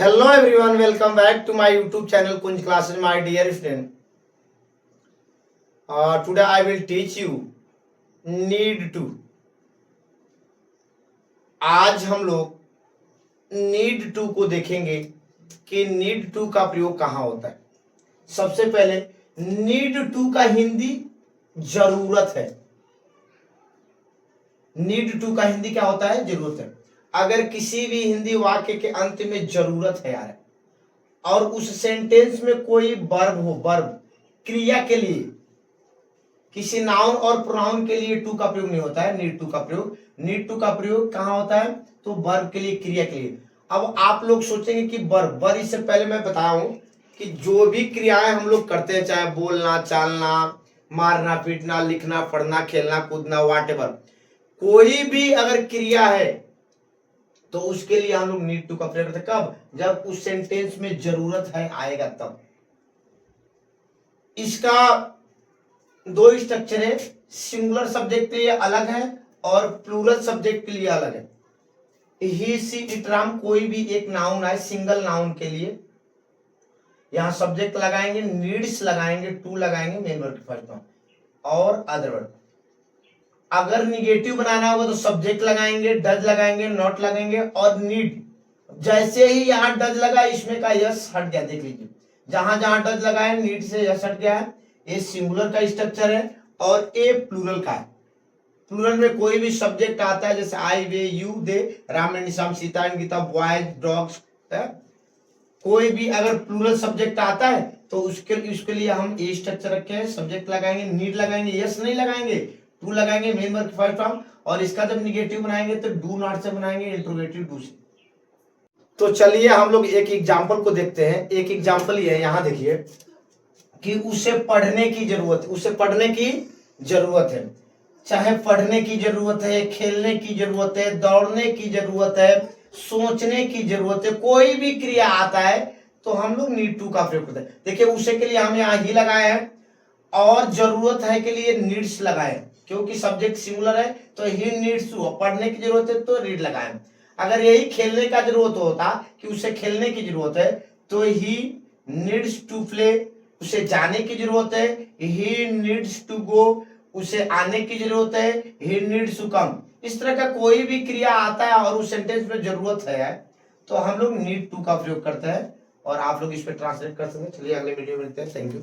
Hello everyone, welcome back to my YouTube channel Kunj Classes, my dear friend. Today I will teach you need to. आज हम लोग need to को देखेंगे कि need to का प्रयोग कहाँ होता है। सबसे पहले need to का हिंदी जरूरत है। need to का हिंदी क्या होता है? जरूरत है। अगर किसी भी हिंदी वाक्य के अंत में जरूरत है यार, और उस सेंटेंस में कोई वर्ब हो, वर्ब क्रिया के लिए, किसी नाउन और प्रोनाउन के लिए टू का प्रयोग नहीं होता है, नीड टू का प्रयोग। नीड टू का प्रयोग कहां होता है? तो वर्ब के लिए, क्रिया के लिए। अब आप लोग सोचेंगे कि वर्ब, इससे पहले मैं बताया हूं कि जो भी क्रियाएं हम लोग करते हैं, चाहे बोलना, चालना, मारना, पीटना, लिखना, पढ़ना, खेलना, कूदना, व्हाटएवर, कोई भी अगर क्रिया है तो उसके लिए हम लोग नीड टू का प्रयोग करते हैं। कब? जब उस सेंटेंस में जरूरत है आएगा तब। इसका दो स्ट्रक्चर है, सिंगुलर सब्जेक्ट के लिए अलग है और प्लूरल सब्जेक्ट के लिए अलग है। ही, सी, इट, राम, कोई भी एक नाउन है, सिंगल नाउन के लिए यहां सब्जेक्ट लगाएंगे, नीड्स लगाएंगे, टू लगाएंगे, मेन वर्ब के फर्स्ट में, और अदर वर्ब। अगर निगेटिव बनाना होगा तो सब्जेक्ट लगाएंगे, डज लगाएंगे, नॉट लगाएंगे और नीड। जैसे ही यहां डज लगा, इसमें का यस हट गया। देख लीजिए, जहां जहां डज लगा है नीड से यस हट गया है। ये सिंगुलर का स्ट्रक्चर है और ये प्लूरल का है। प्लूरल में कोई भी सब्जेक्ट आता है, जैसे I, we, you, they, Ram and Shyam, Sita and Gita, boys, dogs, कोई भी अगर प्लूरल सब्जेक्ट आता है तो उसके लिए हम ये स्ट्रक्चर रखे हैं, सब्जेक्ट लगाएंगे, नीड लगाएंगे, यस नहीं लगाएंगे, टू लगाएंगे, मेन वर्ब फर्स्ट फॉर्म, और इसका जब निगेटिव बनाएंगे तो डू नॉट से बनाएंगे, इंट्रोगेटिव डू से। तो चलिए हम लोग एक एग्जांपल को देखते हैं। एक एग्जांपल ये है, यहां देखिए कि उसे पढ़ने की जरूरत है, उसे पढ़ने की जरूरत है। चाहे पढ़ने की जरूरत है, खेलने की जरूरत है, दौड़ने की जरूरत है, सोचने की जरूरत है, कोई भी क्रिया आता है तो हम लोग नीड टू का प्रयोग करते हैं। देखिए उसे के लिए हम यहाँ ही लगाए हैं और जरूरत है के लिए नीड्स लगाए, क्योंकि सब्जेक्ट सिंगुलर है तो ही नीड्स टू। पढ़ने की जरूरत है तो रीड लगाए। अगर यही खेलने का जरूरत होता कि उसे खेलने की जरूरत है तो ही नीड्स टू प्ले, उसे जाने की जरूरत है, ही नीड्स टू गो, उसे आने की जरूरत है, ही नीड्स टू कम। इस तरह का कोई भी क्रिया आता है और उस सेंटेंस में जरूरत है तो हम लोग नीड टू का प्रयोग करते हैं, और आप लोग इस पर ट्रांसलेट कर सकते हैं। चलिए अगले वीडियो में मिलते हैं। Thank you.